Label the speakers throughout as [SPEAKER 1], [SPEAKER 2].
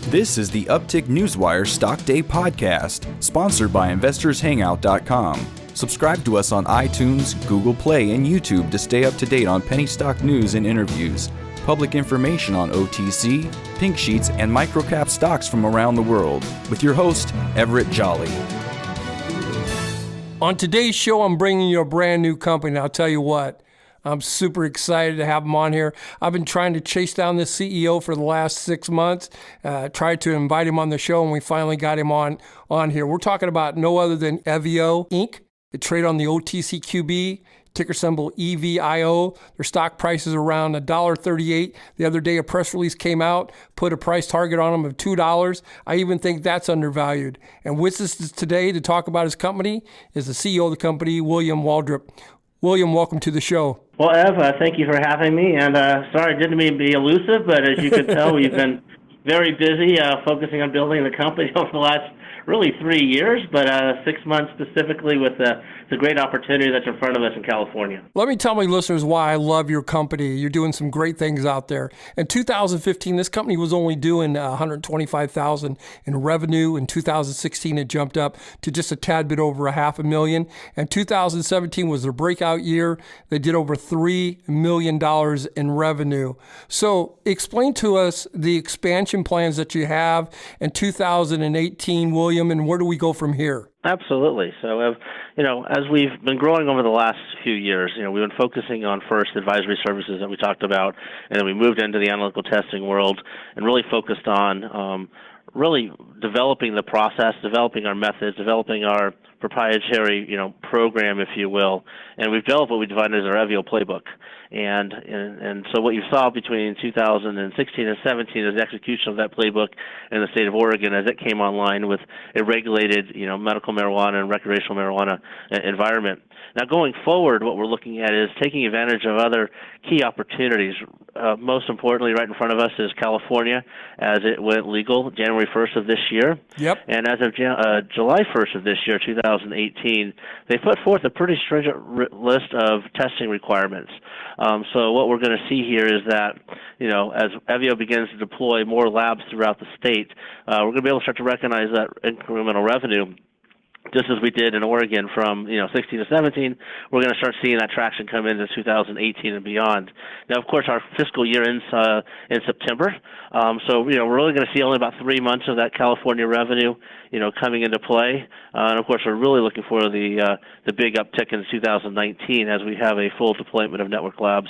[SPEAKER 1] This is the Uptick Newswire Stock Day podcast, sponsored by InvestorsHangout.com. Subscribe to us on iTunes, Google Play, and YouTube to stay up to date on penny stock news and interviews, public information on OTC, pink sheets, and microcap stocks from around the world, with your host, Everett Jolly.
[SPEAKER 2] On today's show, I'm bringing you a brand new company. I'll tell you what, I'm super excited to have them on here. I've been trying to chase down this CEO for the last 6 months, tried to invite him on the show, and we finally got him on here. We're talking about no other than EVIO, Inc. They trade on the OTCQB, ticker symbol EVIO. Their stock price is around $1.38. The other day, a press release came out, put a price target on them of $2. I even think that's undervalued. And with us today to talk about his company is the CEO of the company, William Waldrop. William, welcome to the show.
[SPEAKER 3] Well, Ev, thank you for having me. And sorry, I didn't mean to be elusive, but as you can tell, we've been very busy focusing on building the company over the last really 3 years, but 6 months specifically with the great opportunity that's in front of us in California.
[SPEAKER 2] Let me tell my listeners why I love your company. You're doing some great things out there. In 2015, this company was only doing $125,000 in revenue. In 2016, it jumped up to just a tad bit over $500,000. And 2017 was their breakout year. They did over $3 million in revenue. So explain to us the expansion plans that you have in 2018, William, and where do we go from here?
[SPEAKER 3] Absolutely. So, as we've been growing over the last few years, we've been focusing on first advisory services that we talked about, and then we moved into the analytical testing world and really focused on really developing the process, developing our methods, developing our proprietary, program, if you will. And we've developed what we defined as our EVIO playbook. And so what you saw between 2016 and 17 is the execution of that playbook in the state of Oregon as it came online with a regulated, medical marijuana and recreational marijuana environment. Now, going forward, what we're looking at is taking advantage of other key opportunities. Most importantly, right in front of us is California, as it went legal January 1st of this year.
[SPEAKER 2] Yep.
[SPEAKER 3] And as of July 1st of this year, 2018, they put forth a pretty stringent list of testing requirements. So what we're going to see here is that, as EVIO begins to deploy more labs throughout the state, we're going to be able to start to recognize that incremental revenue. Just as we did in Oregon from 16 to 17, we're going to start seeing that traction come into 2018 and beyond. Now, of course, our fiscal year ends in September, so we're really going to see only about 3 months of that California revenue, coming into play. And of course, we're really looking for the big uptick in 2019 as we have a full deployment of network labs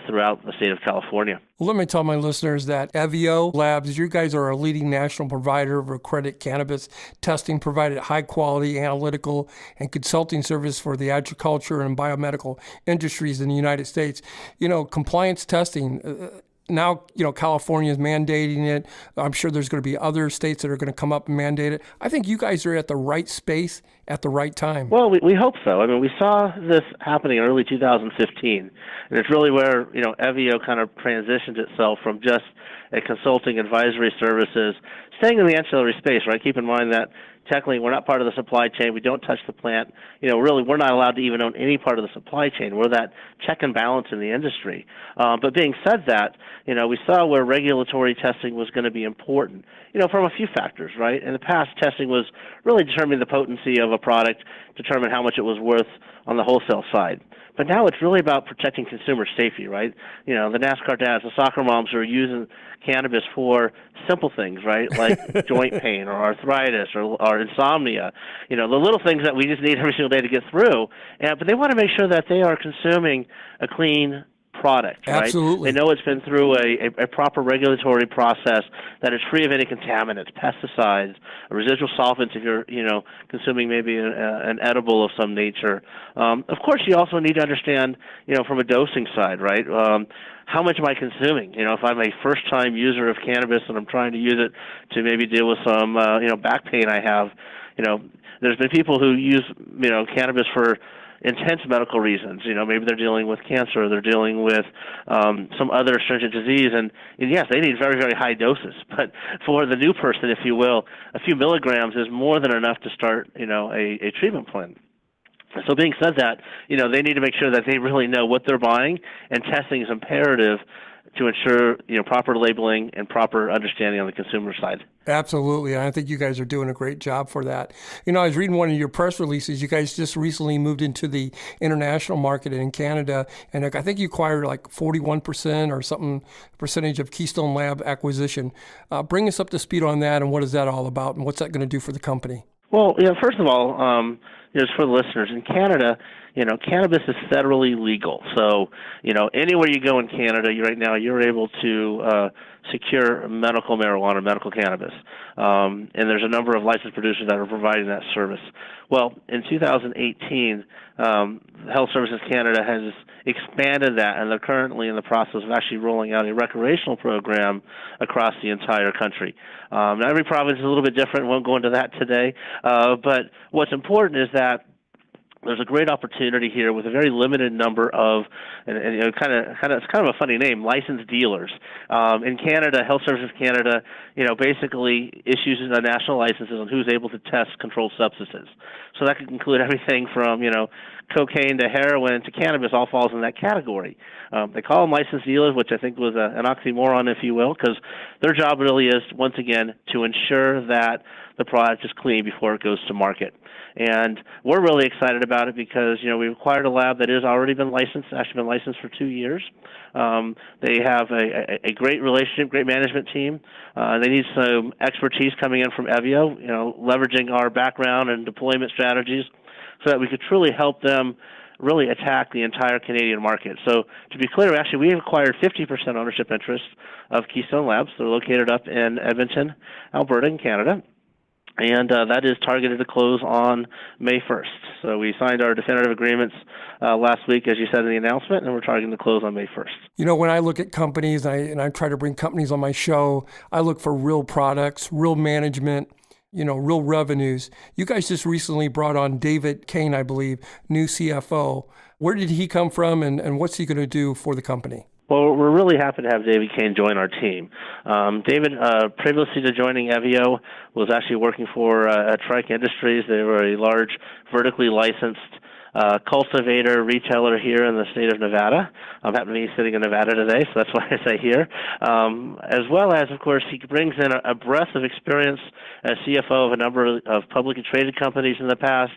[SPEAKER 3] throughout the state of California.
[SPEAKER 2] Well, let me tell my listeners that EVIO Labs, you guys are a leading national provider of accredited cannabis testing, provided high-quality analytical and consulting service for the agriculture and biomedical industries in the United States. Compliance testing. Now, California is mandating it. I'm sure there's going to be other states that are going to come up and mandate it. I think you guys are at the right space at the right time.
[SPEAKER 3] Well, we hope so. I mean, we saw this happening in early 2015, and it's really where, EVIO kind of transitioned itself from just a consulting advisory services, staying in the ancillary space, right? Keep in mind that technically we're not part of the supply chain. We don't touch the plant. Really, we're not allowed to even own any part of the supply chain. We're that check and balance in the industry. But being said that, we saw where regulatory testing was going to be important, from a few factors, right? In the past, testing was really determining the potency of a product, determine how much it was worth on the wholesale side. But now it's really about protecting consumer safety, right? The NASCAR dads, the soccer moms who are using cannabis for simple things, right? Like joint pain or arthritis or insomnia. The little things that we just need every single day to get through. But they want to make sure that they are consuming a clean product, right?
[SPEAKER 2] Absolutely.
[SPEAKER 3] They know it's been through a proper regulatory process, that it's free of any contaminants, pesticides, residual solvents if you're, consuming maybe an edible of some nature. Of course, you also need to understand, from a dosing side, right? How much am I consuming? If I'm a first-time user of cannabis and I'm trying to use it to maybe deal with some, back pain I have, there's been people who use, cannabis for intense medical reasons. Maybe they're dealing with cancer, or they're dealing with some other stringent disease, and yes, they need very, very high doses. But for the new person, if you will, a few milligrams is more than enough to start, a treatment plan. So being said that, they need to make sure that they really know what they're buying, and testing is imperative to ensure proper labeling and proper understanding on the consumer side.
[SPEAKER 2] Absolutely. And I think you guys are doing a great job for that. I was reading one of your press releases. You guys just recently moved into the international market in Canada, and I think you acquired like 41% or something percentage of Keystone Lab acquisition. Bring us up to speed on that, and what is that all about, and what's that going to do for the company?
[SPEAKER 3] Well, first of all, just for the listeners, in Canada, cannabis is federally legal. So, anywhere you go in Canada, right now you're able to secure medical marijuana, medical cannabis. And there's a number of licensed producers that are providing that service. Well, in 2018, Health Services Canada has expanded that, and they're currently in the process of actually rolling out a recreational program across the entire country. Now, every province is a little bit different. Won't go into that today. But what's important is that there's a great opportunity here with a very limited number of, and it's kind of a funny name, licensed dealers. In Canada, Health Services Canada, basically issues national licenses on who's able to test controlled substances. So that could include everything from, cocaine to heroin to cannabis, all falls in that category. They call them licensed dealers, which I think was an oxymoron, if you will, because their job really is, once again, to ensure that the product is clean before it goes to market. And we're really excited about it because, we've acquired a lab that has already been licensed, actually been licensed for 2 years. They have a great relationship, great management team. They need some expertise coming in from EVIO, leveraging our background and deployment strategies so that we could truly help them really attack the entire Canadian market. So to be clear, actually, we have acquired 50% ownership interest of Keystone Labs. They're located up in Edmonton, Alberta, in Canada. And that is targeted to close on May 1st. So we signed our definitive agreements last week, as you said in the announcement, and we're targeting to close on May 1st.
[SPEAKER 2] When I look at companies, and I try to bring companies on my show, I look for real products, real management, real revenues. You guys just recently brought on David Kane, I believe, new CFO. Where did he come from, and what's he going to do for the company?
[SPEAKER 3] Well, we're really happy to have David Kane join our team. David, previously to joining EVIO, was actually working for Trike Industries. They were a large vertically licensed cultivator, retailer here in the state of Nevada. I'm happy to be sitting in Nevada today, so that's why I say here. As well as, of course, he brings in a breadth of experience as CFO of a number of publicly traded companies in the past.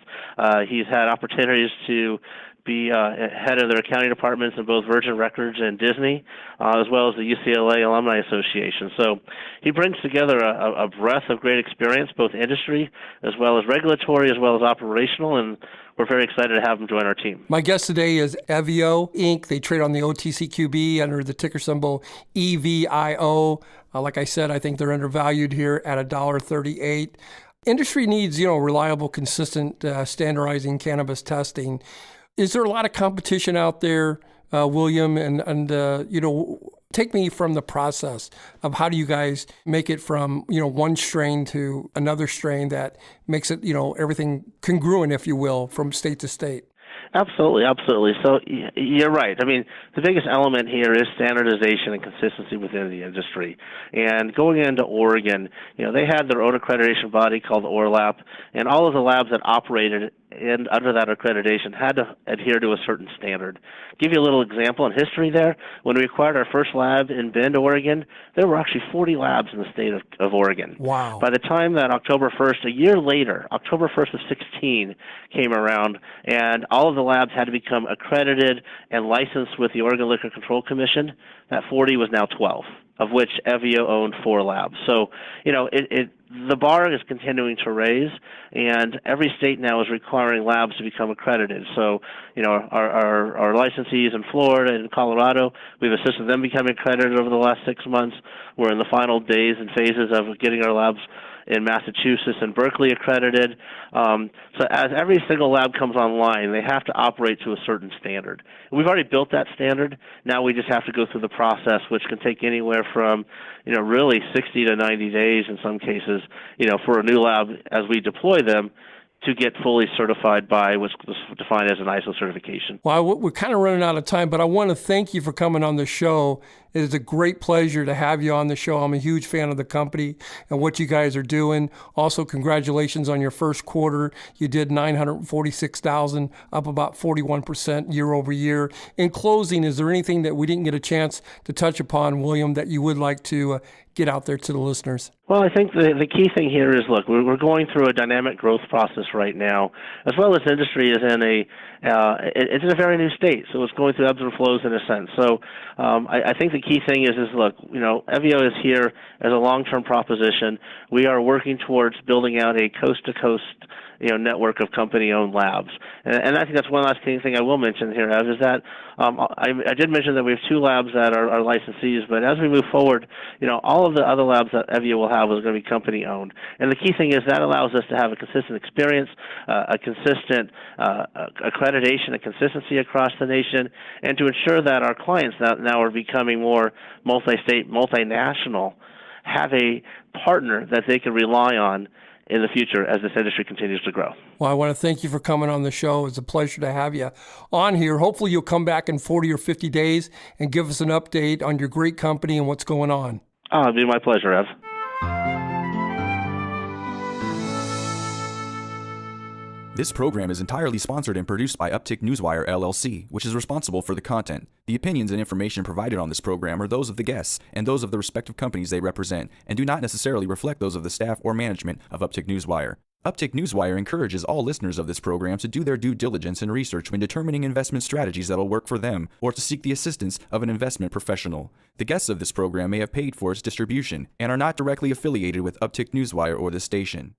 [SPEAKER 3] He's had opportunities to be head of their accounting departments in both Virgin Records and Disney, as well as the UCLA Alumni Association. So he brings together a breadth of great experience, both industry as well as regulatory, as well as operational, and we're very excited to have him join our team. My
[SPEAKER 2] guest today is EVIO Inc. They trade on the OTCQB under the ticker symbol EVIO. Like I said, I think they're undervalued here at $1.38. Industry needs, reliable, consistent, standardizing cannabis testing. Is there a lot of competition out there, William? And take me from the process of how do you guys make it from, one strain to another strain that makes it, everything congruent, if you will, from state to state?
[SPEAKER 3] Absolutely, absolutely. So you're right. I mean, the biggest element here is standardization and consistency within the industry. And going into Oregon, they had their own accreditation body called ORLAP, and all of the labs that operated under that accreditation had to adhere to a certain standard. Give you a little example in history there. When we acquired our first lab in Bend, Oregon, there were actually 40 labs in the state of Oregon.
[SPEAKER 2] Wow.
[SPEAKER 3] By the time that October 1st, a year later, October 1st of 16 came around, and all of the labs had to become accredited and licensed with the Oregon Liquor Control Commission, that 40 was now 12, of which EVIO owned 4 labs. So, the bar is continuing to raise, and every state now is requiring labs to become accredited. So, our licensees in Florida and Colorado, we've assisted them becoming accredited over the last 6 months. We're in the final days and phases of getting our labs in Massachusetts and Berkeley accredited. So as every single lab comes online, they have to operate to a certain standard. We've already built that standard. Now we just have to go through the process, which can take anywhere from, really 60 to 90 days in some cases, for a new lab as we deploy them, to get fully certified by what's defined as an ISO certification.
[SPEAKER 2] Well, we're kind of running out of time, but I want to thank you for coming on the show. It is a great pleasure to have you on the show. I'm a huge fan of the company and what you guys are doing. Also, congratulations on your first quarter. You did $946,000, up about 41% year over year. In closing, is there anything that we didn't get a chance to touch upon, William, that you would like to get out there to the listeners?
[SPEAKER 3] Well, I think the key thing here is, look, we're going through a dynamic growth process right now, as well as the industry is it's in a very new state, so it's going through ebbs and flows in a sense. So I think the key thing is look, EVIO is here as a long-term proposition. We are working towards building out a coast-to-coast network of company-owned labs. And I think that's one last thing I will mention here, Ev, is that I did mention that we have 2 labs that are licensees, but as we move forward, all of the other labs that EVIO will have is going to be company-owned. And the key thing is that allows us to have a consistent experience, a consistent accreditation, a consistency across the nation, and to ensure that our clients now are becoming more multi-state, multinational, have a partner that they can rely on in the future as this industry continues to grow.
[SPEAKER 2] Well, I want to thank you for coming on the show. It's a pleasure to have you on here. Hopefully you'll come back in 40 or 50 days and give us an update on your great company and what's going on.
[SPEAKER 3] Oh, it'd be my pleasure, Ev.
[SPEAKER 1] This program is entirely sponsored and produced by Uptick Newswire, LLC, which is responsible for the content. The opinions and information provided on this program are those of the guests and those of the respective companies they represent, and do not necessarily reflect those of the staff or management of Uptick Newswire. Uptick Newswire encourages all listeners of this program to do their due diligence and research when determining investment strategies that will work for them, or to seek the assistance of an investment professional. The guests of this program may have paid for its distribution and are not directly affiliated with Uptick Newswire or this station.